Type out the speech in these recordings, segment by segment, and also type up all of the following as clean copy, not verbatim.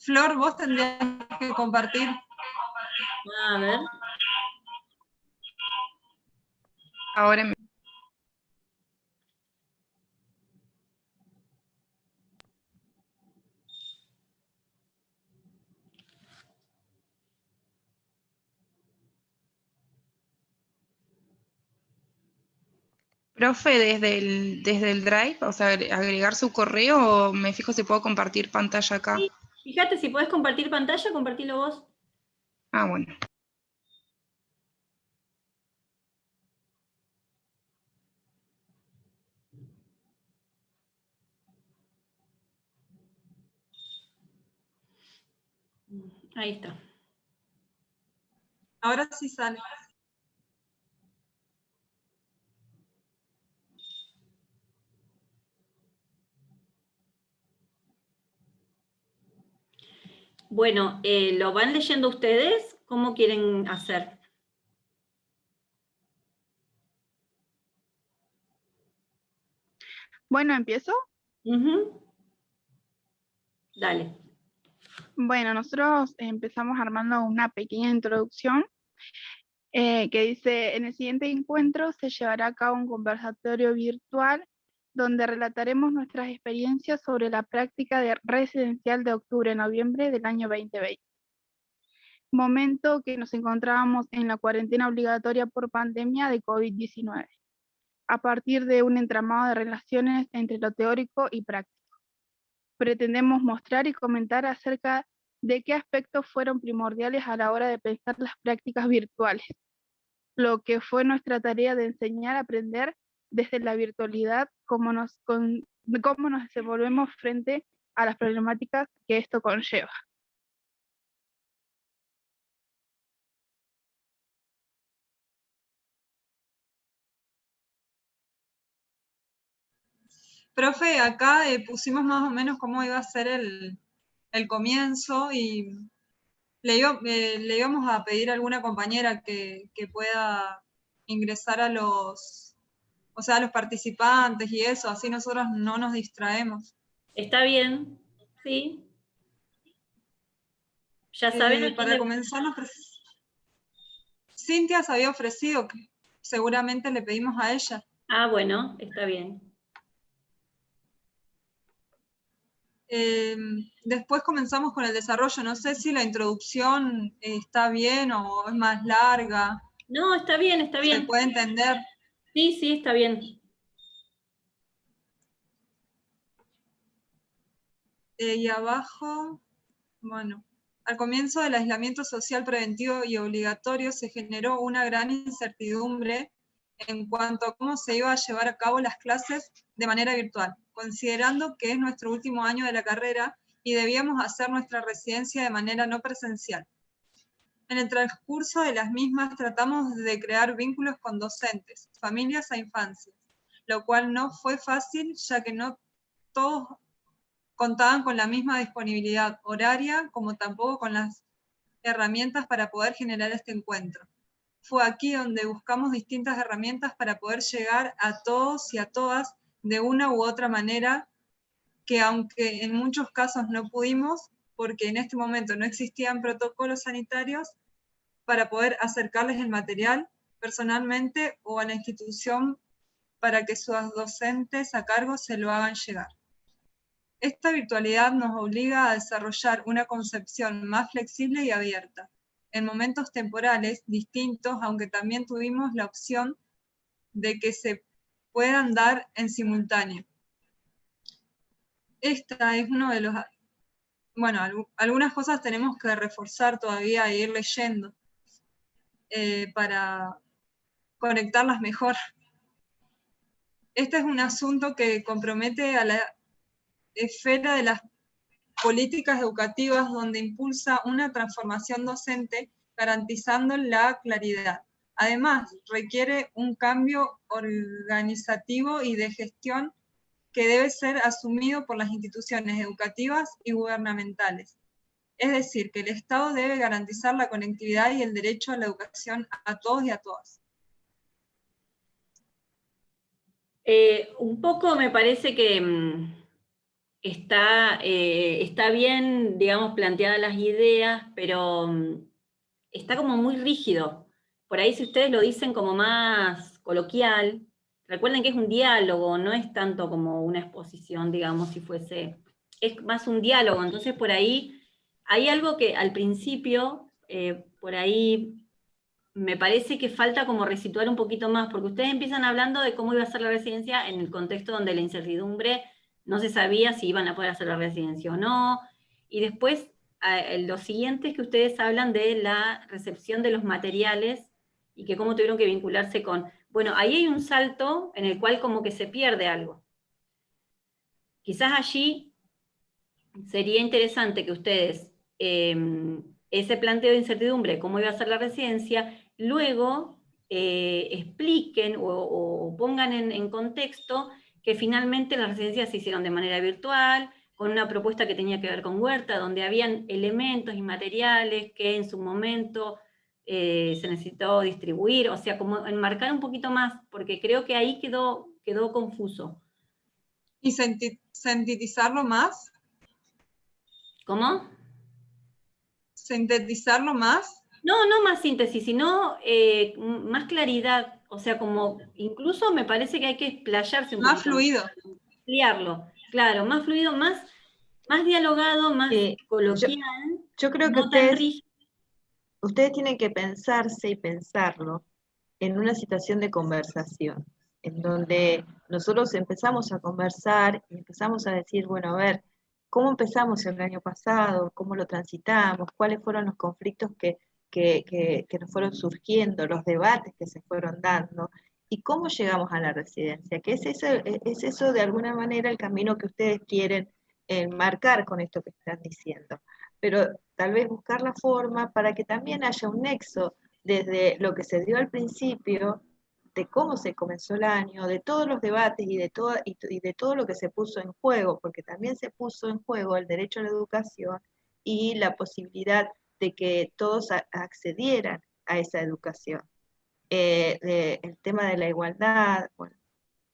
Flor, vos tendrías que compartir. A ver. Ahora me... Profe, desde el Drive, o sea, agregar su correo, o me fijo si puedo compartir pantalla acá. Sí, fíjate, si podés compartir pantalla, compartilo vos. Ah, bueno. Ahí está. Ahora sí sale. Bueno, ¿lo van leyendo ustedes? ¿Cómo quieren hacer? Bueno, ¿empiezo? Dale. Bueno, nosotros empezamos armando una pequeña introducción que dice, en el siguiente encuentro se llevará a cabo un conversatorio virtual donde relataremos nuestras experiencias sobre la práctica residencial de octubre-noviembre del año 2020. Momento que nos encontrábamos en la cuarentena obligatoria por pandemia de COVID-19, a partir de un entramado de relaciones entre lo teórico y práctico. Pretendemos mostrar y comentar acerca de qué aspectos fueron primordiales a la hora de pensar las prácticas virtuales, lo que fue nuestra tarea de enseñar a aprender desde la virtualidad, cómo nos desenvolvemos frente a las problemáticas que esto conlleva. Profe, acá pusimos más o menos cómo iba a ser el comienzo y le íbamos a pedir a alguna compañera que pueda ingresar a los participantes y eso, así nosotros no nos distraemos. ¿Está bien? Sí. ¿Ya saben a quién Para comenzar, Cintia se había ofrecido, que seguramente le pedimos a ella. Ah, bueno, está bien. Después comenzamos con el desarrollo. No sé si la introducción está bien o es más larga. No, está bien, está bien. ¿Se puede entender? Sí, sí, está bien. Y abajo, bueno, al comienzo del aislamiento social preventivo y obligatorio se generó una gran incertidumbre en cuanto a cómo se iba a llevar a cabo las clases de manera virtual, considerando que es nuestro último año de la carrera y debíamos hacer nuestra residencia de manera no presencial. En el transcurso de las mismas tratamos de crear vínculos con docentes, familias e infancias, lo cual no fue fácil ya que no todos contaban con la misma disponibilidad horaria como tampoco con las herramientas para poder generar este encuentro. Fue aquí donde buscamos distintas herramientas para poder llegar a todos y a todas de una u otra manera, que aunque en muchos casos no pudimos, porque en este momento no existían protocolos sanitarios, para poder acercarles el material personalmente o a la institución para que sus docentes a cargo se lo hagan llegar. Esta virtualidad nos obliga a desarrollar una concepción más flexible y abierta, en momentos temporales distintos, aunque también tuvimos la opción de que se puedan dar en simultáneo. Esta es uno de los... Bueno, algunas cosas tenemos que reforzar todavía e ir leyendo para conectarlas mejor. Este es un asunto que compromete a la esfera de las políticas educativas, donde impulsa una transformación docente garantizando la claridad. Además, requiere un cambio organizativo y de gestión que debe ser asumido por las instituciones educativas y gubernamentales. Es decir, que el Estado debe garantizar la conectividad y el derecho a la educación a todos y a todas. Un poco me parece que está bien, digamos, planteadas las ideas, pero está como muy rígido. Por ahí si ustedes lo dicen como más coloquial, recuerden que es un diálogo, no es tanto como una exposición, digamos, si fuese, es más un diálogo, entonces por ahí hay algo que al principio, por ahí me parece que falta como resituar un poquito más, porque ustedes empiezan hablando de cómo iba a ser la residencia en el contexto donde la incertidumbre no se sabía si iban a poder hacer la residencia o no, y después lo siguiente es que ustedes hablan de la recepción de los materiales y que cómo tuvieron que vincularse con... Bueno, ahí hay un salto en el cual como que se pierde algo. Quizás allí sería interesante que ustedes, ese planteo de incertidumbre, cómo iba a ser la residencia, luego expliquen o pongan en contexto que finalmente las residencias se hicieron de manera virtual, con una propuesta que tenía que ver con huerta, donde habían elementos y materiales que en su momento se necesitó distribuir, o sea, como enmarcar un poquito más, porque creo que ahí quedó confuso. ¿Y sintetizarlo más? ¿Cómo? ¿Sintetizarlo más? No más síntesis, sino más claridad. O sea, como incluso me parece que hay que explayarse un Más poquito, fluido. ampliarlo. Claro, más fluido, más dialogado, más coloquial, yo creo que no tan rígido. ustedes tienen que pensarse y pensarlo en una situación de conversación, en donde nosotros empezamos a conversar y empezamos a decir, bueno, a ver, ¿cómo empezamos el año pasado? ¿Cómo lo transitamos? ¿Cuáles fueron los conflictos que nos fueron surgiendo, los debates que se fueron dando? ¿Y cómo llegamos a la residencia? Que es eso de alguna manera el camino que ustedes quieren marcar con esto que están diciendo. Pero tal vez buscar la forma para que también haya un nexo desde lo que se dio al principio, de cómo se comenzó el año, de todos los debates y de todo lo que se puso en juego, porque también se puso en juego el derecho a la educación y la posibilidad de que todos accedieran a esa educación. El tema de la igualdad, bueno,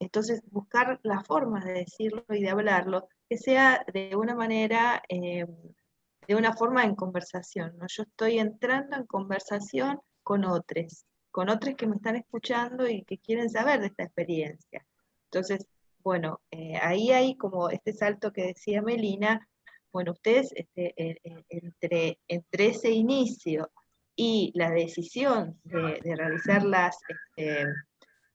entonces buscar las formas de decirlo y de hablarlo, que sea de una manera, de una forma en conversación, ¿no? Yo estoy entrando en conversación con otros que me están escuchando y que quieren saber de esta experiencia. Entonces, bueno, ahí hay como este salto que decía Melina, bueno, ustedes entre ese inicio y la decisión de realizar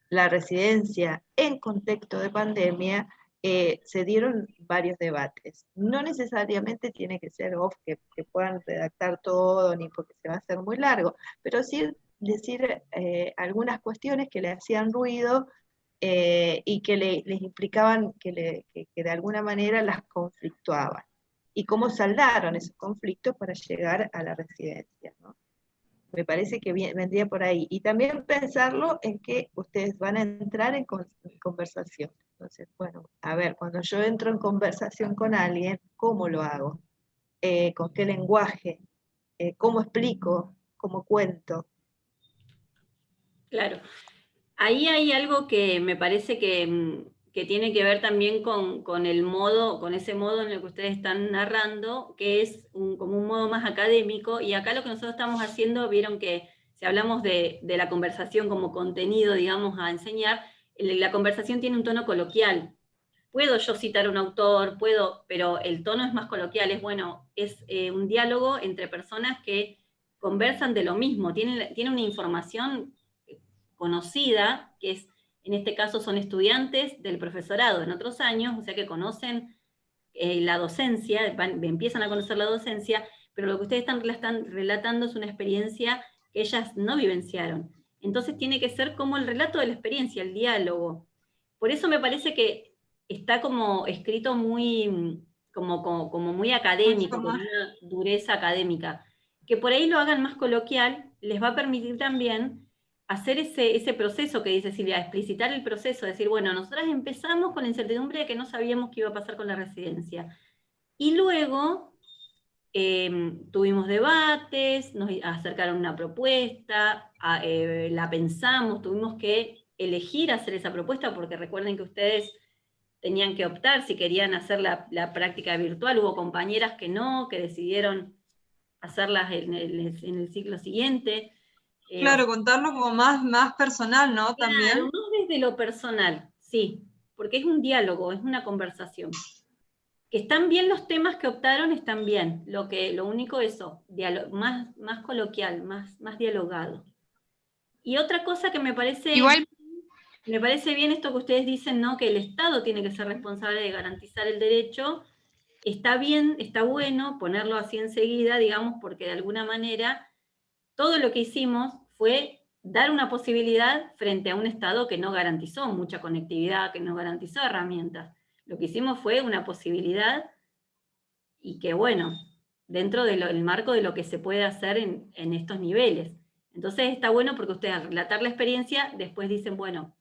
la residencia en contexto de pandemia, se dieron varios debates. No necesariamente tiene que ser que puedan redactar todo, ni porque se va a hacer muy largo, pero sí decir algunas cuestiones que le hacían ruido y que les implicaban que de alguna manera las conflictuaban. Y cómo saldaron esos conflictos para llegar a la residencia, ¿no? Me parece que vendría por ahí. Y también pensarlo en que ustedes van a entrar en conversación. Entonces, bueno, a ver, cuando yo entro en conversación con alguien, ¿cómo lo hago? ¿Con qué lenguaje? ¿Cómo explico? ¿Cómo cuento? Claro. Ahí hay algo que me parece que tiene que ver también con el modo, con ese modo en el que ustedes están narrando, que es como un modo más académico, y acá lo que nosotros estamos haciendo, vieron que si hablamos de la conversación como contenido, digamos, a enseñar, la conversación tiene un tono coloquial. Puedo yo citar un autor, pero el tono es más coloquial, es bueno, es un diálogo entre personas que conversan de lo mismo, tienen una información conocida, que es, en este caso son estudiantes del profesorado en otros años, o sea que conocen la docencia, empiezan a conocer la docencia, pero lo que ustedes están relatando es una experiencia que ellas no vivenciaron. Entonces tiene que ser como el relato de la experiencia, el diálogo. Por eso me parece que está como escrito muy, como muy académico, con una dureza académica. Que por ahí lo hagan más coloquial, les va a permitir también hacer ese proceso que dice Silvia, explicitar el proceso, decir, bueno, nosotras empezamos con la incertidumbre de que no sabíamos qué iba a pasar con la residencia. Y luego tuvimos debates, nos acercaron una propuesta, la pensamos, tuvimos que elegir hacer esa propuesta, porque recuerden que ustedes tenían que optar si querían hacer la práctica virtual. Hubo compañeras que no, que decidieron hacerlas en el ciclo siguiente. Claro, contarlo como más personal, ¿no? Claro, También. no desde lo personal, sí, porque es un diálogo, es una conversación. Que están bien los temas que optaron, están bien. Lo único eso, más coloquial, más dialogado. Y otra cosa que me parece Igual, bien esto que ustedes dicen, ¿no? Que el Estado tiene que ser responsable de garantizar el derecho. Está bien, está bueno ponerlo así enseguida, digamos, porque de alguna manera todo lo que hicimos fue dar una posibilidad frente a un Estado que no garantizó mucha conectividad, que no garantizó herramientas. Lo que hicimos fue una posibilidad y que, bueno, dentro del marco de lo que se puede hacer en estos niveles. Entonces está bueno porque ustedes al relatar la experiencia, después dicen, bueno,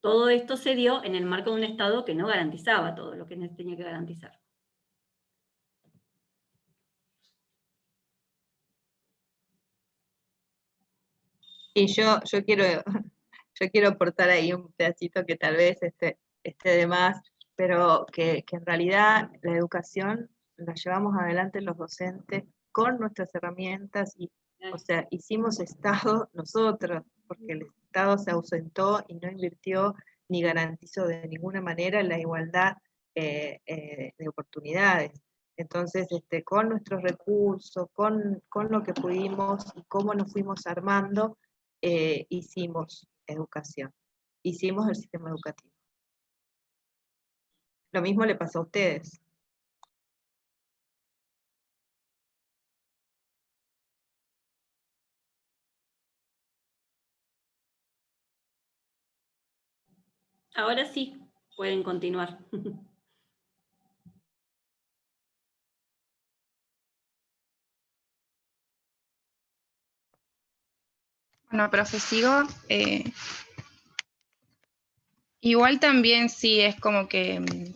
todo esto se dio en el marco de un Estado que no garantizaba todo lo que tenía que garantizar. Y yo quiero aportar ahí un pedacito que tal vez esté de más, pero que en realidad la educación la llevamos adelante los docentes con nuestras herramientas y, o sea, hicimos Estado nosotros, porque el Estado se ausentó y no invirtió ni garantizó de ninguna manera la igualdad de oportunidades. Entonces, con nuestros recursos, con lo que pudimos y cómo nos fuimos armando, hicimos educación, hicimos el sistema educativo. Lo mismo le pasó a ustedes. Ahora sí, pueden continuar. bueno, profe, sigo. Igual también sí es como que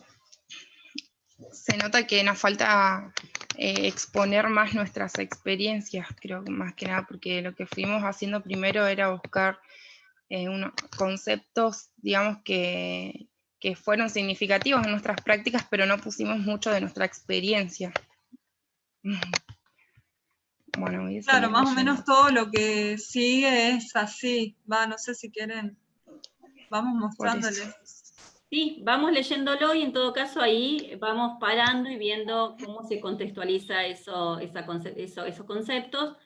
se nota que nos falta exponer más nuestras experiencias, creo que más que nada, porque lo que fuimos haciendo primero era buscar unos conceptos, digamos, que fueron significativos en nuestras prácticas, pero no pusimos mucho de nuestra experiencia. Bueno, voy a Claro, seguir más o leyendo. menos todo lo que sigue es así. No sé si quieren, vamos mostrándoles. Sí, vamos leyéndolo y en todo caso ahí vamos parando y viendo cómo se contextualiza esos conceptos,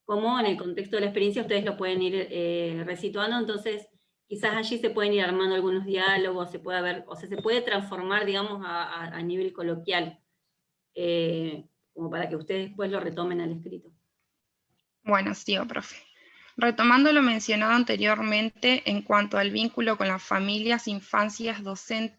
cómo en el contexto de la experiencia ustedes lo pueden ir resituando, entonces quizás allí se pueden ir armando algunos diálogos, se puede ver, o sea, se puede transformar, digamos, a nivel coloquial, como para que ustedes después lo retomen al escrito. Bueno, sigo, profe. Retomando lo mencionado anteriormente, en cuanto al vínculo con las familias, infancias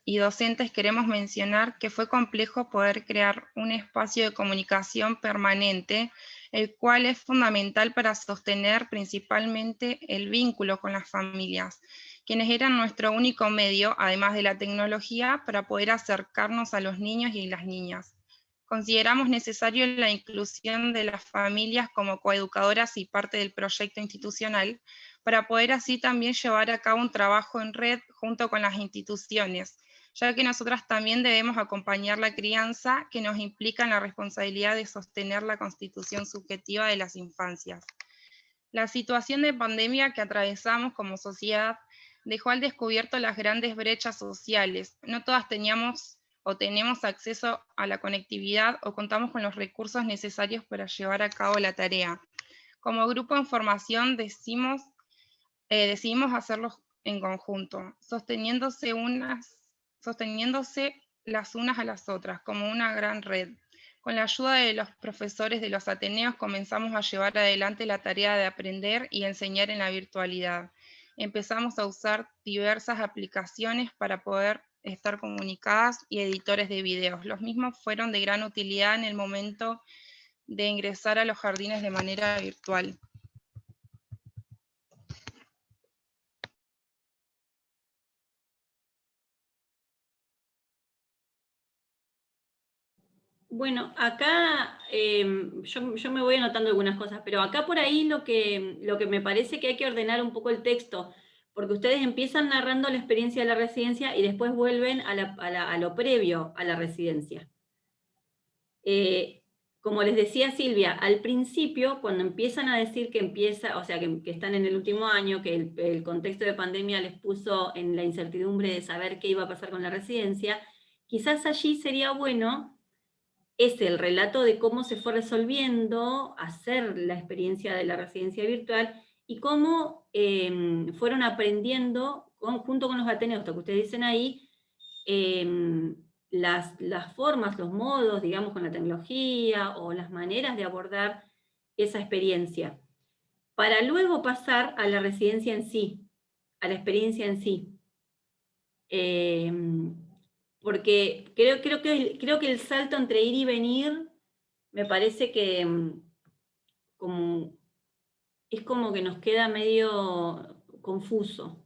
y docentes, queremos mencionar que fue complejo poder crear un espacio de comunicación permanente, el cual es fundamental para sostener principalmente el vínculo con las familias, quienes eran nuestro único medio, además de la tecnología, para poder acercarnos a los niños y las niñas. Consideramos necesario la inclusión de las familias como coeducadoras y parte del proyecto institucional para poder así también llevar a cabo un trabajo en red junto con las instituciones, ya que nosotras también debemos acompañar la crianza que nos implica en la responsabilidad de sostener la constitución subjetiva de las infancias. La situación de pandemia que atravesamos como sociedad dejó al descubierto las grandes brechas sociales. No todas teníamos o tenemos acceso a la conectividad o contamos con los recursos necesarios para llevar a cabo la tarea. Como grupo en formación decidimos hacerlo en conjunto, sosteniéndose las unas a las otras, como una gran red. Con la ayuda de los profesores de los Ateneos comenzamos a llevar adelante la tarea de aprender y enseñar en la virtualidad. Empezamos a usar diversas aplicaciones para poder estar comunicadas y editores de videos. Los mismos fueron de gran utilidad en el momento de ingresar a los jardines de manera virtual. Bueno, acá yo me voy anotando algunas cosas, pero acá por ahí lo que me parece que hay que ordenar un poco el texto, porque ustedes empiezan narrando la experiencia de la residencia y después vuelven a lo previo a la residencia. Como les decía Silvia, al principio, cuando empiezan a decir que empieza, o sea, que están en el último año, que el contexto de pandemia les puso en la incertidumbre de saber qué iba a pasar con la residencia, quizás allí sería bueno el relato de cómo se fue resolviendo hacer la experiencia de la residencia virtual y cómo fueron aprendiendo, junto con los ateneos, que ustedes dicen ahí, las formas, los modos, digamos, con la tecnología o las maneras de abordar esa experiencia, para luego pasar a la residencia en sí, a la experiencia en sí. Porque creo que el salto entre ir y venir me parece que es como que nos queda medio confuso.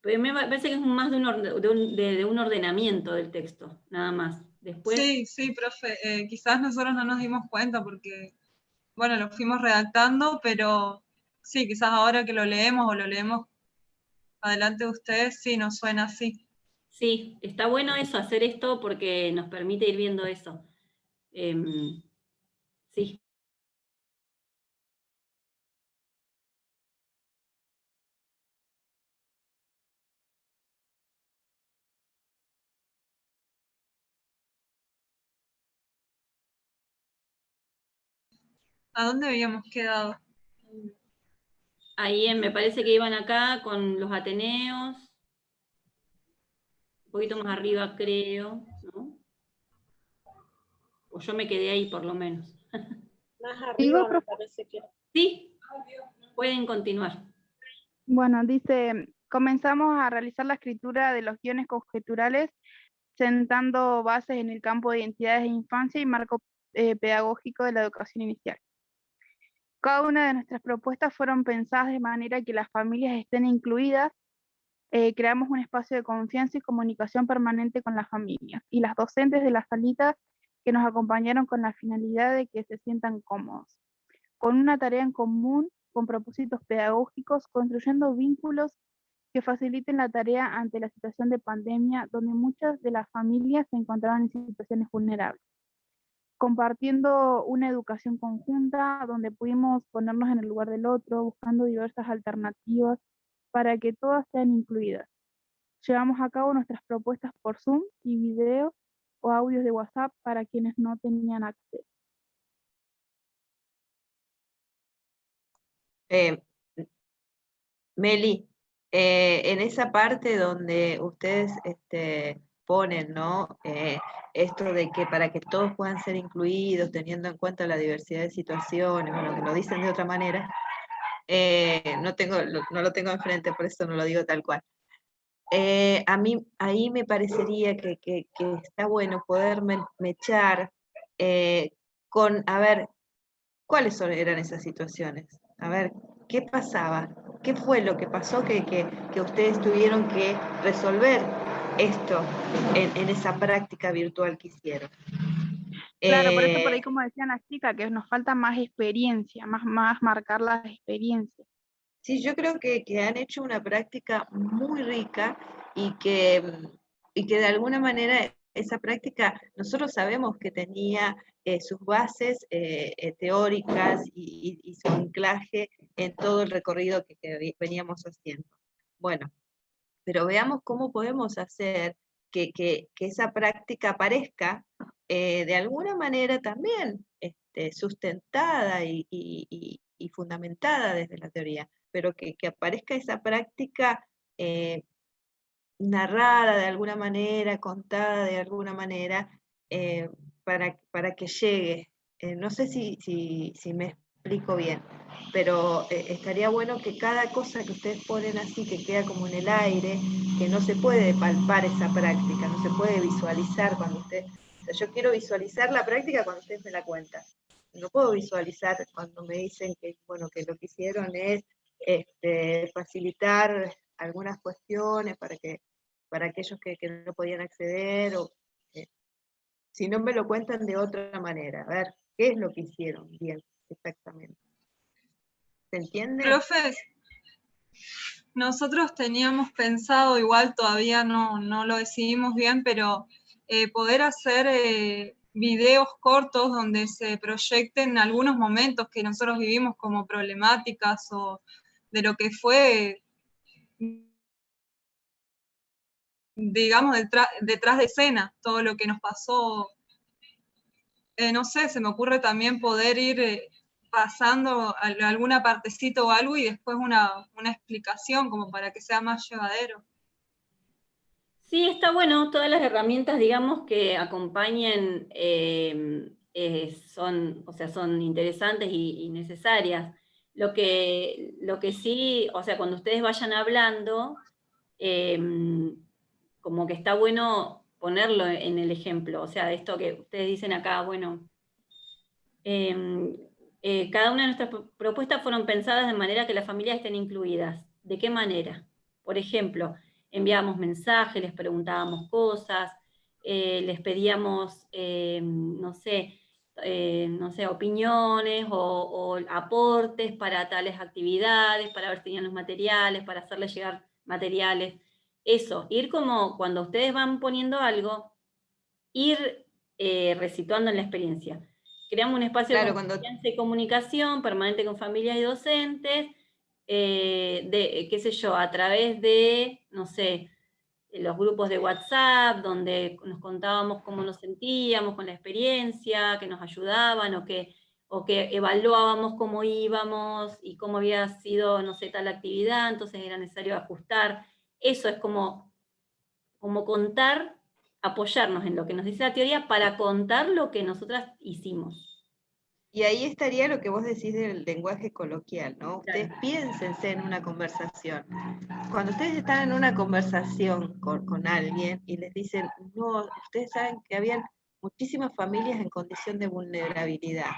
Pero me parece que es más de un ordenamiento del texto, nada más. Después, Sí, profe, quizás nosotros no nos dimos cuenta porque, bueno, lo fuimos redactando, pero sí, quizás ahora que lo leemos o lo leemos adelante de ustedes, sí, nos suena así. sí, está bueno eso, hacer esto porque nos permite ir viendo eso. Sí. ¿A dónde habíamos quedado? Ahí me parece que iban acá con los ateneos, un poquito más arriba creo, ¿no? O yo me quedé ahí por lo menos. Más Digo, arriba me profe. parece que era. Sí, pueden continuar. Bueno, dice, comenzamos a realizar la escritura de los guiones conjeturales, sentando bases en el campo de identidades de infancia y marco pedagógico de la educación inicial. Cada una de nuestras propuestas fueron pensadas de manera que las familias estén incluidas. Creamos un espacio de confianza y comunicación permanente con las familias y las docentes de la salita que nos acompañaron con la finalidad de que se sientan cómodos, con una tarea en común, con propósitos pedagógicos, construyendo vínculos que faciliten la tarea ante la situación de pandemia, donde muchas de las familias se encontraban en situaciones vulnerables. Compartiendo una educación conjunta, donde pudimos ponernos en el lugar del otro, buscando diversas alternativas para que todas sean incluidas. Llevamos a cabo nuestras propuestas por Zoom y video o audios de WhatsApp para quienes no tenían acceso. Meli, en esa parte donde ustedes ponen, ¿no? Esto de que para que todos puedan ser incluidos, teniendo en cuenta la diversidad de situaciones, bueno, que lo dicen de otra manera, no lo tengo enfrente, por eso no lo digo tal cual. A mí ahí me parecería que está bueno poder mechar con, a ver, ¿cuáles eran esas situaciones? A ver, ¿qué pasaba? ¿Qué fue lo que pasó que ustedes tuvieron que resolver esto en esa práctica virtual que hicieron? Claro, por eso por ahí, como decían las chicas, que nos falta más experiencia, más marcar las experiencias. Sí, yo creo que han hecho una práctica muy rica y que de alguna manera esa práctica, nosotros sabemos que tenía sus bases teóricas y su anclaje en todo el recorrido que veníamos haciendo. Bueno, pero veamos cómo podemos hacer que esa práctica aparezca de alguna manera también sustentada y fundamentada desde la teoría, pero que aparezca esa práctica narrada de alguna manera, contada de alguna manera, para que llegue. No sé si me explico bien, pero estaría bueno que cada cosa que ustedes ponen así, que queda como en el aire, que no se puede palpar esa práctica, no se puede visualizar cuando ustedes... O sea, yo quiero visualizar la práctica cuando ustedes me la cuentan. No puedo visualizar cuando me dicen que, bueno, que lo que hicieron es facilitar algunas cuestiones para aquellos que no podían acceder, o si no me lo cuentan de otra manera. A ver, ¿qué es lo que hicieron bien exactamente? ¿Se entiende? Profes, Nosotros teníamos pensado, igual todavía no lo decidimos bien, pero poder hacer videos cortos donde se proyecten algunos momentos que nosotros vivimos como problemáticas o de lo que fue, digamos, detrás de escena, todo lo que nos pasó. No sé, se me ocurre también poder ir pasando alguna partecita o algo y después una explicación como para que sea más llevadero. Sí, está bueno, todas las herramientas, digamos, que acompañen son, o sea, son interesantes y necesarias. Lo que sí, o sea, cuando ustedes vayan hablando, como que está bueno ponerlo en el ejemplo, o sea, esto que ustedes dicen acá, bueno, cada una de nuestras propuestas fueron pensadas de manera que las familias estén incluidas. ¿De qué manera? Por ejemplo, enviábamos mensajes, les preguntábamos cosas, les pedíamos, no sé, opiniones o aportes para tales actividades, para ver si tenían los materiales, para hacerles llegar materiales. Eso, ir como cuando ustedes van poniendo algo, ir resituando en la experiencia. Creamos un espacio de confianza y comunicación permanente con familias y docentes, qué sé yo, a través de, no sé, los grupos de WhatsApp, donde nos contábamos cómo nos sentíamos con la experiencia, que nos ayudaban, o que evaluábamos cómo íbamos y cómo había sido, no sé, tal actividad, entonces era necesario ajustar. Eso es como contar, apoyarnos en lo que nos dice la teoría para contar lo que nosotras hicimos. Y ahí estaría lo que vos decís del lenguaje coloquial, ¿no? Ustedes piénsense en una conversación. Cuando ustedes están en una conversación con alguien y les dicen, no, ustedes saben que habían muchísimas familias en condición de vulnerabilidad,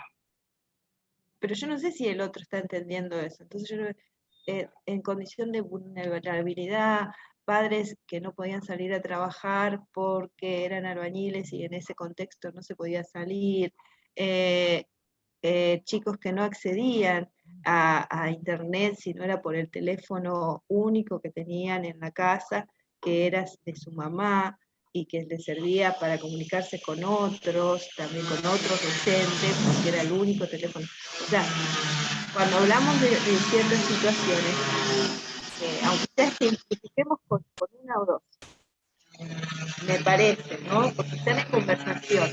pero yo no sé si el otro está entendiendo eso. Entonces en condición de vulnerabilidad, padres que no podían salir a trabajar porque eran albañiles y en ese contexto no se podía salir, chicos que no accedían a internet si no era por el teléfono único que tenían en la casa, que era de su mamá y que les servía para comunicarse con otros, también con otros docentes, porque era el único teléfono. O sea, cuando hablamos de ciertas situaciones, aunque sea simplifiquemos con una o dos, me parece, ¿no? Porque están en conversación.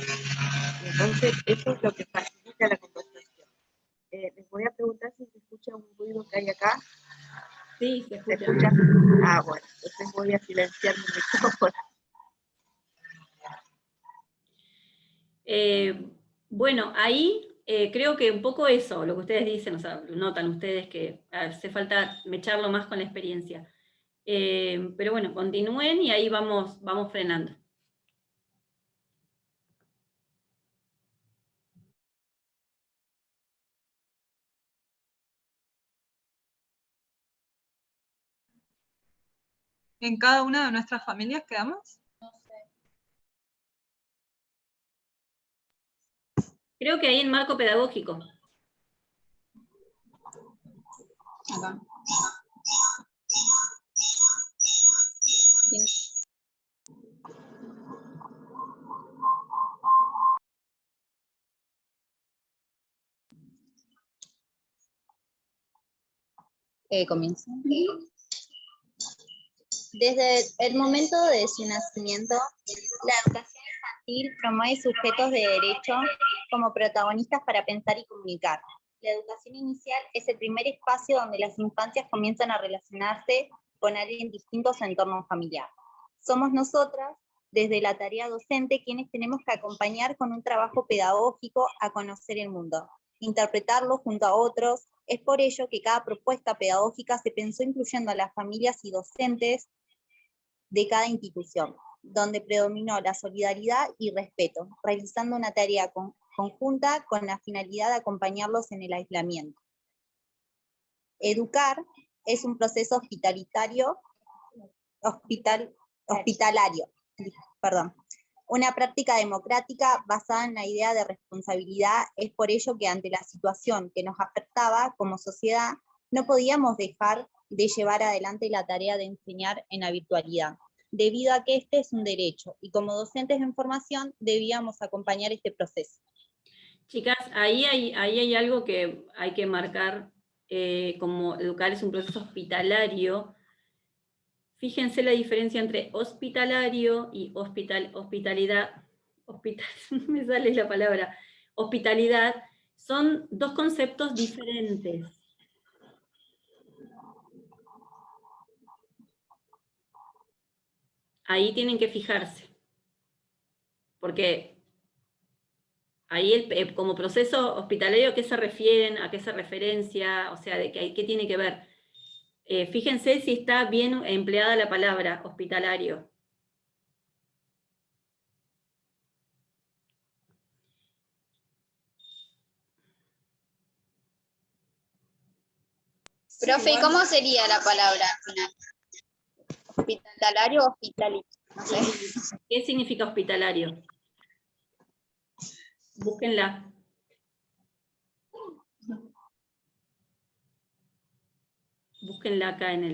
Entonces, eso es lo que facilita la conversación. Les voy a preguntar si se escucha un ruido que hay acá. Sí, se escucha. ¿Se escucha? Ah, bueno, entonces voy a silenciar mi micrófono. Bueno, ahí creo que un poco eso, lo que ustedes dicen, o sea, lo notan ustedes que hace falta mecharlo más con la experiencia. Pero bueno, continúen y ahí vamos frenando. ¿En cada una de nuestras familias quedamos? Creo que ahí en marco pedagógico. Acá. Comienzo. Desde el momento de su nacimiento, la educación infantil promueve sujetos de derecho como protagonistas para pensar y comunicar. La educación inicial es el primer espacio donde las infancias comienzan a relacionarse con alguien distinto a su entorno familiar. Somos nosotras, desde la tarea docente, quienes tenemos que acompañar con un trabajo pedagógico a conocer el mundo, interpretarlo junto a otros. Es por ello que cada propuesta pedagógica se pensó incluyendo a las familias y docentes de cada institución, donde predominó la solidaridad y respeto, realizando una tarea conjunta con la finalidad de acompañarlos en el aislamiento. Educar es un proceso hospitalario, una práctica democrática basada en la idea de responsabilidad. Es por ello que ante la situación que nos afectaba como sociedad, no podíamos dejar de llevar adelante la tarea de enseñar en la virtualidad, debido a que este es un derecho, y como docentes en formación debíamos acompañar este proceso. Chicas, ahí hay algo que hay que marcar, como educar es un proceso hospitalario. Fíjense la diferencia entre hospitalario y hospitalidad. Me sale la palabra. Hospitalidad son dos conceptos diferentes. Ahí tienen que fijarse. Porque ahí como proceso hospitalario, ¿a qué se refieren? ¿A qué se referencia? O sea, ¿qué tiene que ver? Fíjense si está bien empleada la palabra hospitalario. Profe, ¿y cómo sería la palabra al final? ¿Hospitalario o hospitalicio? No sé. ¿Qué significa hospitalario? Búsquenla. Búsquenla acá en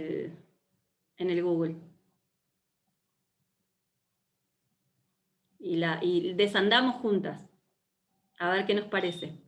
el Google. Y desandamos juntas. A ver qué nos parece.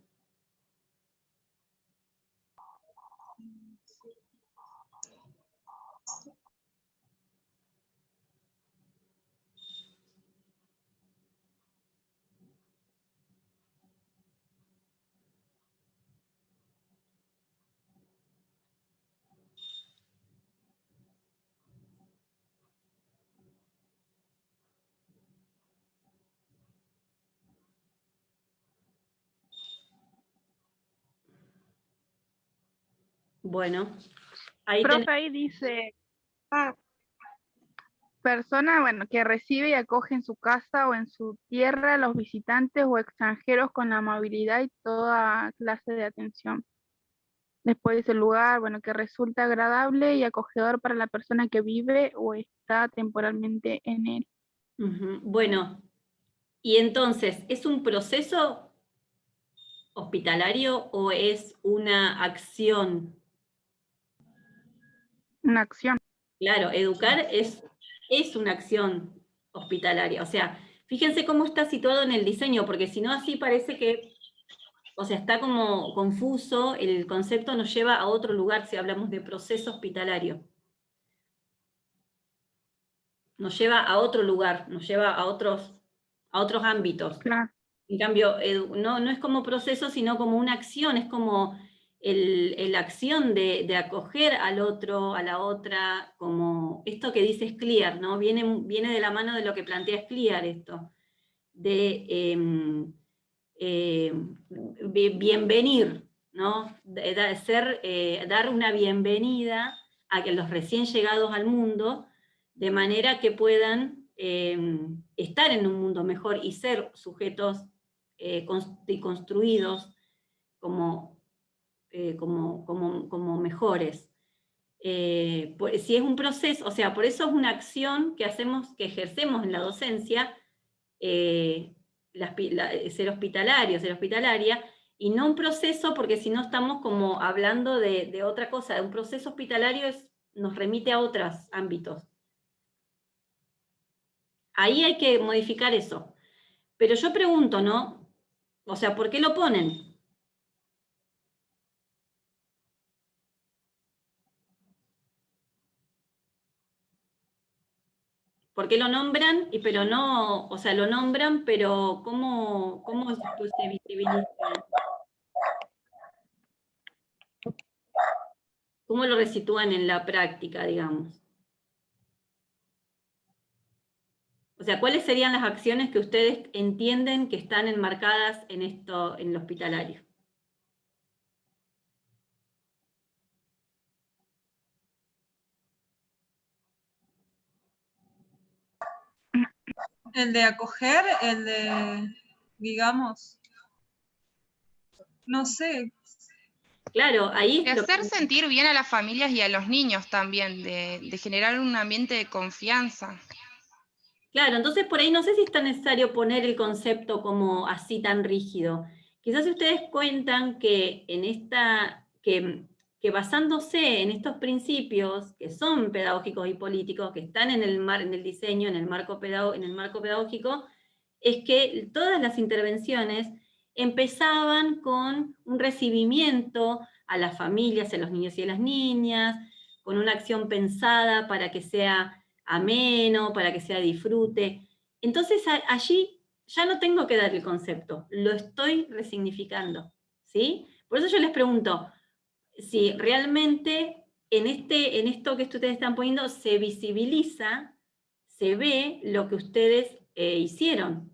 Bueno, ahí Profe, ahí dice, persona, bueno, que recibe y acoge en su casa o en su tierra a los visitantes o extranjeros con la amabilidad y toda clase de atención. Después dice el lugar, bueno, que resulta agradable y acogedor para la persona que vive o está temporalmente en él. Bueno, y entonces, ¿es un proceso hospitalario o es una acción? Una acción. Claro, educar es una acción hospitalaria. O sea, fíjense cómo está situado en el diseño, porque si no así parece que, o sea, está como confuso, el concepto nos lleva a otro lugar si hablamos de proceso hospitalario. Nos lleva a otro lugar, nos lleva a otros ámbitos. Claro. En cambio, no es como proceso, sino como una acción, es como la acción de acoger al otro, a la otra, como esto que dice Scliar, ¿no? Viene de la mano de lo que plantea Scliar esto, de bienvenir, ¿no? Dar una bienvenida a los recién llegados al mundo, de manera que puedan estar en un mundo mejor y ser sujetos construidos como mejores. Si es un proceso, o sea, por eso es una acción que ejercemos en la docencia, ser hospitalaria, y no un proceso, porque si no estamos como hablando de otra cosa. Un proceso hospitalario nos remite a otros ámbitos. Ahí hay que modificar eso. Pero yo pregunto, ¿no? O sea, ¿por qué lo ponen? ¿Por qué lo nombran? Pero no, o sea, lo nombran, pero ¿cómo se visibiliza? ¿Cómo lo resitúan en la práctica, digamos? O sea, ¿cuáles serían las acciones que ustedes entienden que están enmarcadas en el hospitalario? El de acoger, el de, digamos, no sé. Claro, ahí... De hacer sentir bien a las familias y a los niños también, de generar un ambiente de confianza. Claro, entonces por ahí no sé si es tan necesario poner el concepto como así tan rígido. Quizás si ustedes cuentan que en que que basándose en estos principios que son pedagógicos y políticos, que están en el diseño, en el marco pedagógico, es que todas las intervenciones empezaban con un recibimiento a las familias, a los niños y a las niñas, con una acción pensada para que sea ameno, para que sea disfrute. Entonces allí ya no tengo que dar el concepto, lo estoy resignificando, ¿sí? Por eso yo les pregunto, si realmente en esto que ustedes están poniendo se visibiliza, se ve lo que ustedes hicieron.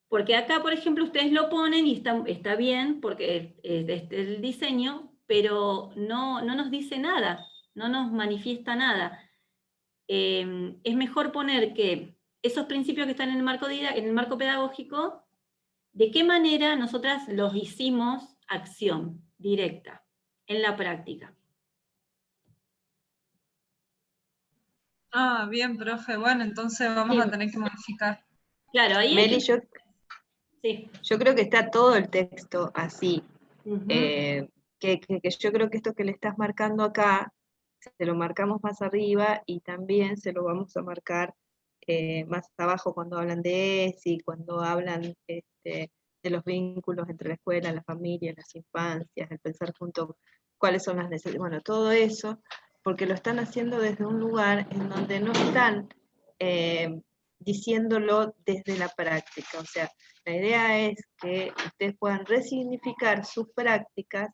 Porque acá, por ejemplo, ustedes lo ponen y está bien, porque es el diseño, pero no nos dice nada, no nos manifiesta nada. Es mejor poner que esos principios que están en el marco pedagógico, de qué manera nosotras los hicimos acción directa en la práctica. Ah, bien, profe. Bueno, entonces vamos a tener que modificar. Claro, ahí Meli, sí. yo creo que está todo el texto así. Uh-huh. Que yo creo que esto que le estás marcando acá, se lo marcamos más arriba y también se lo vamos a marcar más abajo cuando hablan de ESI, cuando hablan de los vínculos entre la escuela, la familia, las infancias, el pensar junto cuáles son las necesidades, bueno, todo eso, porque lo están haciendo desde un lugar en donde no están diciéndolo desde la práctica, o sea, la idea es que ustedes puedan resignificar sus prácticas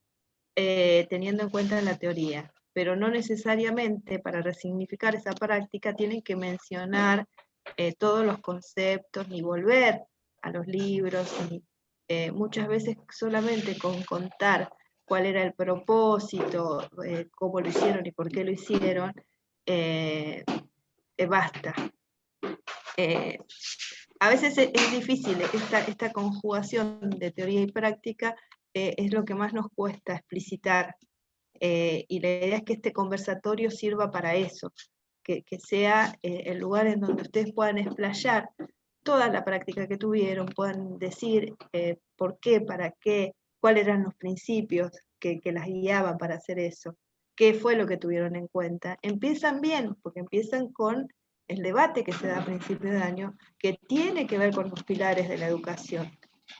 teniendo en cuenta la teoría, pero no necesariamente para resignificar esa práctica tienen que mencionar todos los conceptos, ni volver a los libros, ni, muchas veces solamente con contar cuál era el propósito, cómo lo hicieron y por qué lo hicieron, basta. A veces es difícil, esta conjugación de teoría y práctica es lo que más nos cuesta explicitar, y la idea es que este conversatorio sirva para eso, que sea el lugar en donde ustedes puedan explayar toda la práctica que tuvieron, puedan decir por qué, para qué, cuáles eran los principios que las guiaban para hacer eso, qué fue lo que tuvieron en cuenta. Empiezan bien, porque empiezan con el debate que se da a principios de año, que tiene que ver con los pilares de la educación,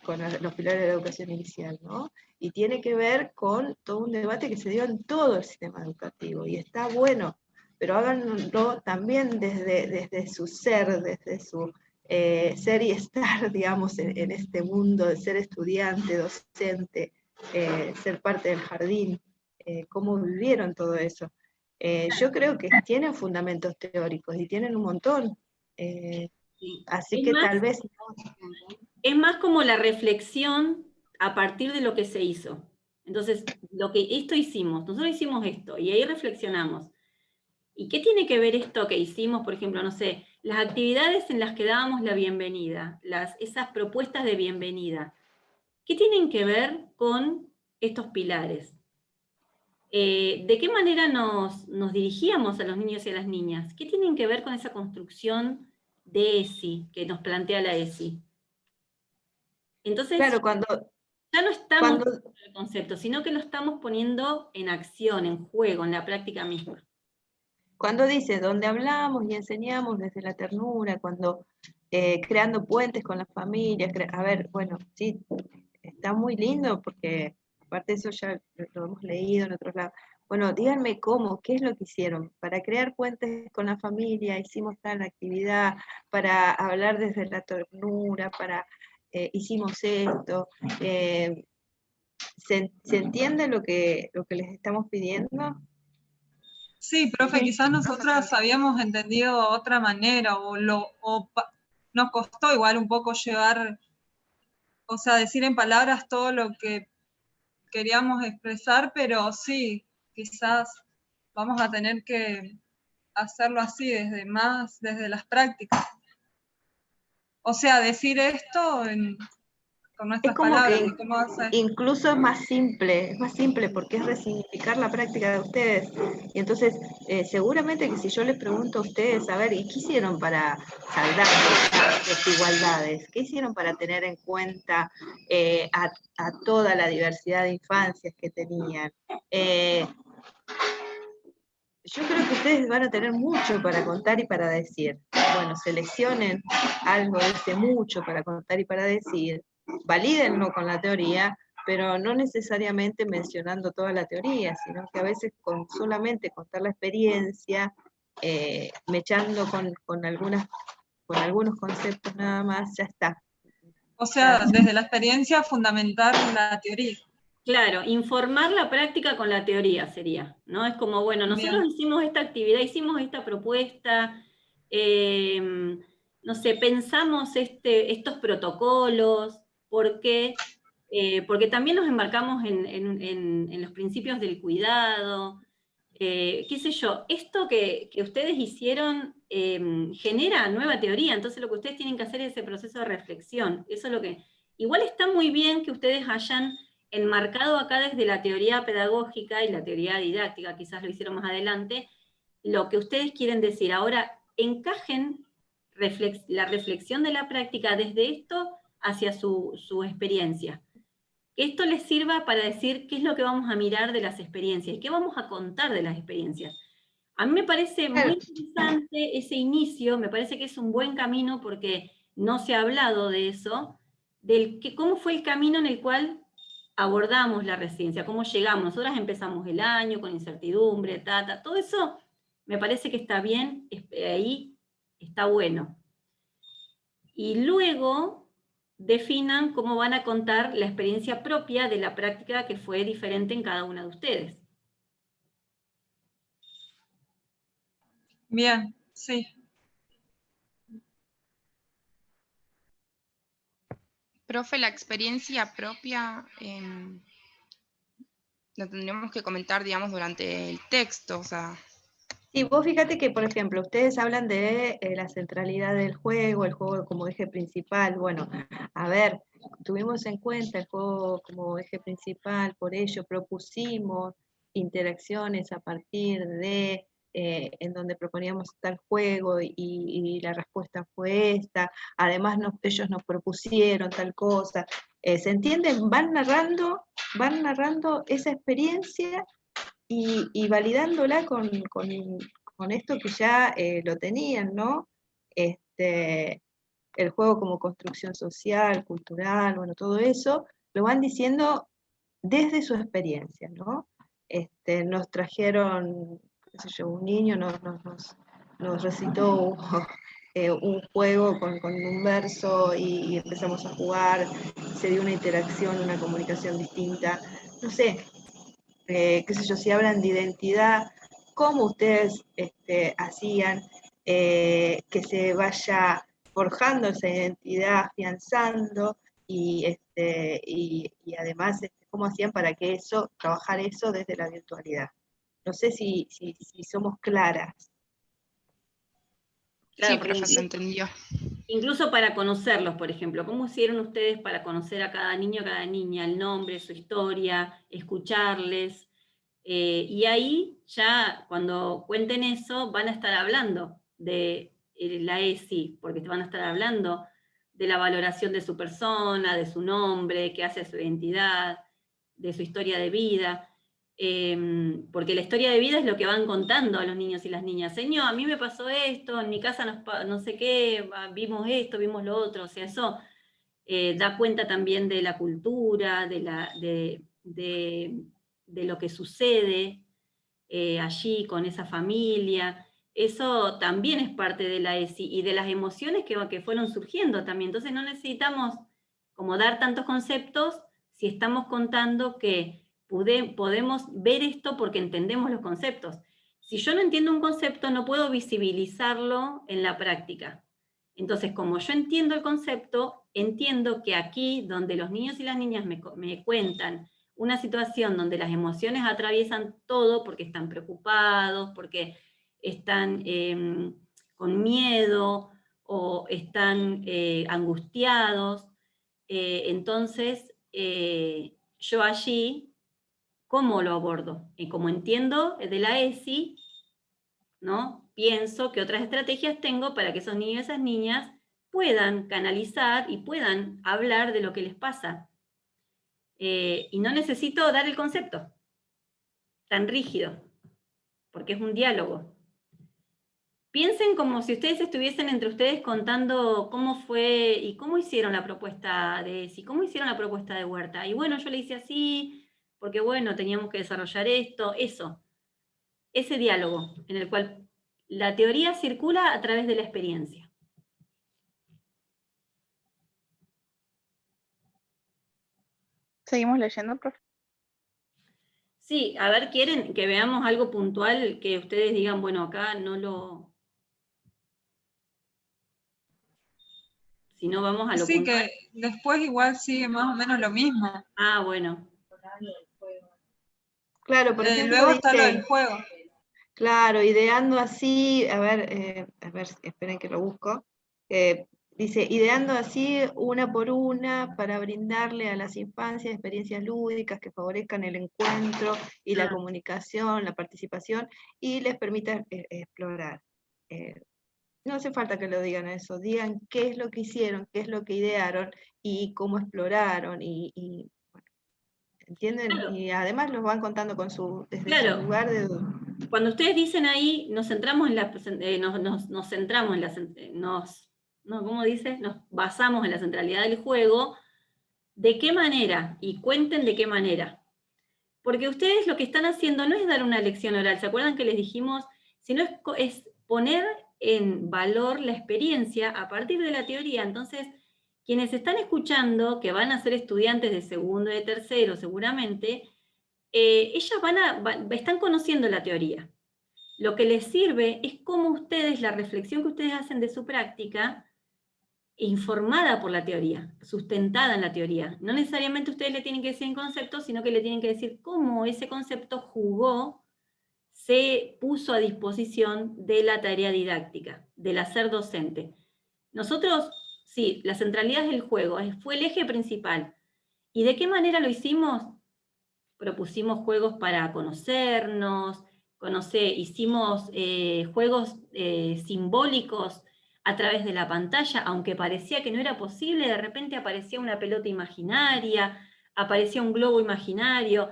con los pilares de la educación inicial, ¿no? Y tiene que ver con todo un debate que se dio en todo el sistema educativo, y está bueno, pero háganlo también desde su ser, desde su ser y estar, digamos, en este mundo de ser estudiante, docente, ser parte del jardín, cómo vivieron todo eso. Yo creo que tienen fundamentos teóricos y tienen un montón, así que tal vez... Es más como la reflexión a partir de lo que se hizo. Entonces, esto hicimos, nosotros hicimos esto, y ahí reflexionamos. ¿Y qué tiene que ver esto que hicimos, por ejemplo, no sé, las actividades en las que dábamos la bienvenida, esas propuestas de bienvenida? ¿Qué tienen que ver con estos pilares? ¿De qué manera nos dirigíamos a los niños y a las niñas? ¿Qué tienen que ver con esa construcción de ESI que nos plantea la ESI? Entonces, claro, ya no estamos en el concepto, sino que lo estamos poniendo en acción, en juego, en la práctica misma. Cuando dice, donde hablamos y enseñamos desde la ternura, cuando creando puentes con las familias, a ver, bueno, sí, está muy lindo porque aparte de eso ya lo hemos leído en otros lados. Bueno, díganme cómo, qué es lo que hicieron. Para crear puentes con la familia, hicimos tal actividad, para hablar desde la ternura, hicimos esto. ¿Se entiende lo que les estamos pidiendo? Sí, profe, quizás nosotras habíamos entendido de otra manera, nos costó igual un poco llevar, o sea, decir en palabras todo lo que queríamos expresar, pero sí, quizás vamos a tener que hacerlo así, desde las prácticas. O sea, decir esto con nuestras como palabras. que ¿Y cómo hacer? incluso es más simple porque es resignificar la práctica de ustedes. Y entonces, seguramente que si yo les pregunto a ustedes, a ver, ¿y qué hicieron para saldar estas desigualdades? ¿Qué hicieron para tener en cuenta a toda la diversidad de infancias que tenían? Yo creo que ustedes van a tener mucho para contar y para decir. Bueno, seleccionen algo de ese mucho para contar y para decir, valídenlo con la teoría, pero no necesariamente mencionando toda la teoría, sino que a veces con solamente contar la experiencia, mechando con algunos conceptos nada más, ya está. O sea, desde la experiencia fundamentar la teoría. Claro, informar la práctica con la teoría sería, ¿no? Es como, bueno, nosotros hicimos esta actividad, hicimos esta propuesta, no sé, pensamos estos protocolos, ¿por qué? Porque también nos embarcamos en los principios del cuidado, qué sé yo, esto que ustedes hicieron genera nueva teoría, entonces lo que ustedes tienen que hacer es ese proceso de reflexión, eso es lo que... Igual está muy bien que ustedes hayan enmarcado acá desde la teoría pedagógica y la teoría didáctica, quizás lo hicieron más adelante, lo que ustedes quieren decir. Ahora, encajen la reflexión de la práctica desde esto hacia su experiencia. Que esto les sirva para decir qué es lo que vamos a mirar de las experiencias, qué vamos a contar de las experiencias. A mí me parece muy interesante ese inicio, me parece que es un buen camino porque no se ha hablado de eso, cómo fue el camino en el cual abordamos la residencia, cómo llegamos. Nosotras empezamos el año con incertidumbre, todo eso me parece que está bien, ahí está bueno. Y luego definan cómo van a contar la experiencia propia de la práctica que fue diferente en cada una de ustedes. Bien, sí. Profe, la experiencia propia la tendríamos que comentar, digamos, durante el texto, o sea... Sí, vos fíjate que, por ejemplo, ustedes hablan de la centralidad del juego, el juego como eje principal. Bueno, a ver, tuvimos en cuenta el juego como eje principal, por ello propusimos interacciones a partir de en donde proponíamos tal juego y la respuesta fue esta. Además, ellos nos propusieron tal cosa. ¿Se entienden? Van narrando esa experiencia y validándola con esto que ya lo tenían, ¿no? El juego como construcción social, cultural, bueno, todo eso, lo van diciendo desde su experiencia, ¿no? Nos trajeron, qué sé yo, un niño nos recitó un juego con un verso y empezamos a jugar, se dio una interacción, una comunicación distinta, no sé, qué sé yo, si hablan de identidad, cómo ustedes hacían que se vaya forjando esa identidad, afianzando, y además cómo hacían para que trabajar eso desde la virtualidad. No sé si somos claras. Claro, Sí, profe, se entendió. Incluso para conocerlos, por ejemplo, ¿cómo hicieron ustedes para conocer a cada niño, a cada niña, el nombre, su historia, escucharles? Y ahí ya cuando cuenten eso van a estar hablando de la ESI, porque te van a estar hablando de la valoración de su persona, de su nombre, qué hace su identidad, de su historia de vida. Porque la historia de vida es lo que van contando a los niños y las niñas. Señor, a mí me pasó esto, en mi casa no sé qué, vimos esto, vimos lo otro. O sea, eso da cuenta también de la cultura, de lo que sucede allí con esa familia. Eso también es parte de la ESI y de las emociones que fueron surgiendo también. Entonces no necesitamos como dar tantos conceptos si estamos contando que podemos ver esto porque entendemos los conceptos. Si yo no entiendo un concepto, no puedo visibilizarlo en la práctica. Entonces, como yo entiendo el concepto, entiendo que aquí, donde los niños y las niñas me cuentan una situación donde las emociones atraviesan todo porque están preocupados, porque están con miedo o están angustiados, entonces yo allí, ¿cómo lo abordo? Y como entiendo de la ESI, ¿no? Pienso que otras estrategias tengo para que esos niños y esas niñas puedan canalizar y puedan hablar de lo que les pasa. Y no necesito dar el concepto tan rígido, porque es un diálogo. Piensen como si ustedes estuviesen entre ustedes contando cómo fue y cómo hicieron la propuesta de ESI, cómo hicieron la propuesta de Huerta. Y bueno, yo le hice así, porque bueno, teníamos que desarrollar esto, eso. Ese diálogo en el cual la teoría circula a través de la experiencia. ¿Seguimos leyendo, profe? Sí, a ver, ¿quieren que veamos algo puntual que ustedes digan, bueno, acá no lo... Si no vamos a lo Sí, puntual. que después igual sigue más o menos lo mismo. Ah, bueno. Claro, por ejemplo, Luego está lo dice, del juego. claro, ideando así, a ver, esperen que lo busco. Dice, ideando así una por una para brindarle a las infancias experiencias lúdicas que favorezcan el encuentro y la comunicación, la participación y les permita explorar. No hace falta que lo digan eso, digan qué es lo que hicieron, qué es lo que idearon y cómo exploraron y bueno, ¿entienden? Claro. Y además los van contando desde Claro. su lugar de... Cuando ustedes dicen ahí, nos centramos en la, nos centramos en la, no, ¿cómo dice? Nos basamos en la centralidad del juego. ¿De qué manera? Y cuenten de qué manera. Porque ustedes lo que están haciendo no es dar una lección oral, ¿se acuerdan que les dijimos? Sino es poner en valor la experiencia a partir de la teoría. Entonces, quienes están escuchando, que van a ser estudiantes de segundo y de tercero seguramente, ellas están conociendo la teoría. Lo que les sirve es cómo ustedes, la reflexión que ustedes hacen de su práctica, informada por la teoría, sustentada en la teoría. No necesariamente ustedes le tienen que decir en conceptos, sino que le tienen que decir cómo ese concepto jugó, se puso a disposición de la tarea didáctica, del hacer docente. Nosotros, sí, la centralidad es el juego, fue el eje principal. ¿Y de qué manera lo hicimos? Propusimos juegos para conocernos, hicimos juegos simbólicos a través de la pantalla, aunque parecía que no era posible, de repente aparecía una pelota imaginaria, aparecía un globo imaginario.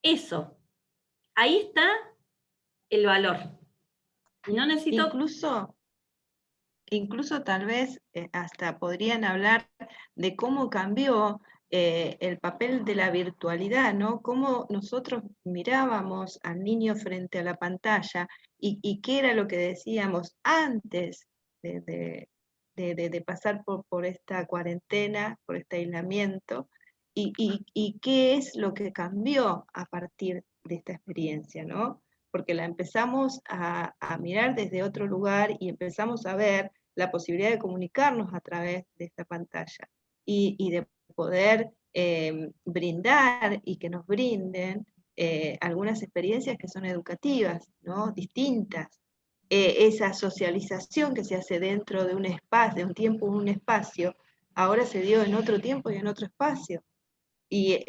Eso, ahí está el valor. Y no necesito... Incluso tal vez hasta podrían hablar de cómo cambió el papel de la virtualidad, ¿no? Cómo nosotros mirábamos al niño frente a la pantalla y qué era lo que decíamos antes de pasar por esta cuarentena, por este aislamiento, y qué es lo que cambió a partir de esta experiencia, ¿no? Porque la empezamos a mirar desde otro lugar y empezamos a ver la posibilidad de comunicarnos a través de esta pantalla y de poder brindar y que nos brinden algunas experiencias que son educativas, ¿no? Distintas. Esa socialización que se hace dentro de un espacio, de un tiempo, un espacio, ahora se dio en otro tiempo y en otro espacio. Y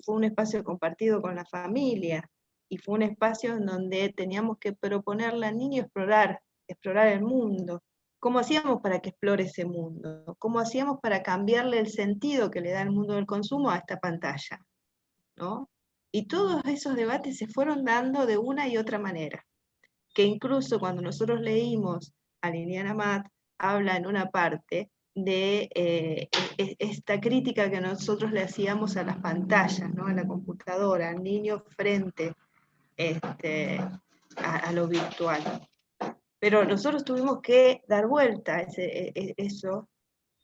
fue un espacio compartido con la familia, y fue un espacio en donde teníamos que proponerle al niño explorar el mundo. ¿Cómo hacíamos para que explore ese mundo? ¿Cómo hacíamos para cambiarle el sentido que le da el mundo del consumo a esta pantalla? ¿No? Y todos esos debates se fueron dando de una y otra manera, que incluso cuando nosotros leímos a Liliana Matt, habla en una parte de esta crítica que nosotros le hacíamos a las pantallas, ¿no? A la computadora, al niño frente a lo virtual. Pero nosotros tuvimos que dar vuelta a eso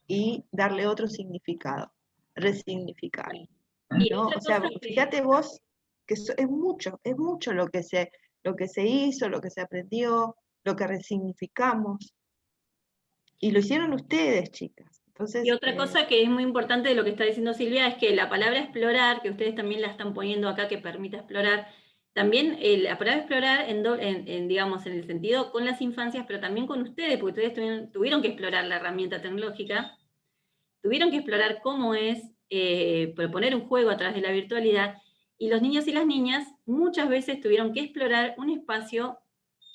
y darle otro significado, resignificar. ¿No? O sea, fíjate vos que es mucho lo que se hizo, lo que se aprendió, lo que resignificamos. Y lo hicieron ustedes, chicas. Entonces, Y otra cosa que es muy importante de lo que está diciendo Silvia es que la palabra explorar, que ustedes también la están poniendo acá, que permita explorar, también la palabra explorar, digamos, en el sentido con las infancias, pero también con ustedes, porque ustedes tuvieron que explorar la herramienta tecnológica, tuvieron que explorar cómo es proponer un juego a través de la virtualidad, y los niños y las niñas muchas veces tuvieron que explorar un espacio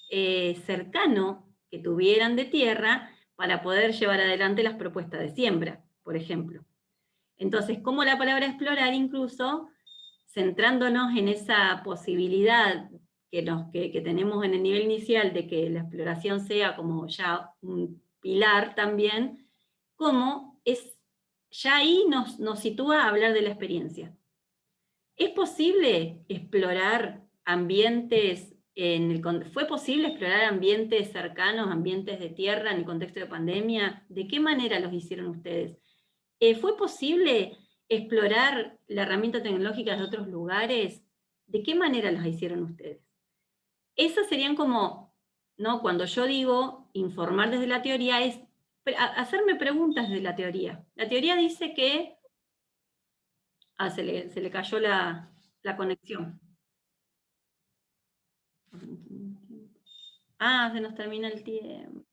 cercano que tuvieran de tierra para poder llevar adelante las propuestas de siembra, por ejemplo. Entonces, como la palabra explorar, incluso centrándonos en esa posibilidad que tenemos en el nivel inicial de que la exploración sea como ya un pilar también, como ya ahí nos sitúa a hablar de la experiencia. ¿Es posible explorar ambientes, fue posible explorar ambientes cercanos, ambientes de tierra en el contexto de pandemia? ¿De qué manera los hicieron ustedes? ¿Fue posible explorar la herramienta tecnológica de otros lugares? ¿De qué manera los hicieron ustedes? Esas serían como, ¿no? Cuando yo digo informar desde la teoría, es hacerme preguntas desde la teoría. La teoría dice que... se le cayó la conexión. Se nos termina el tiempo.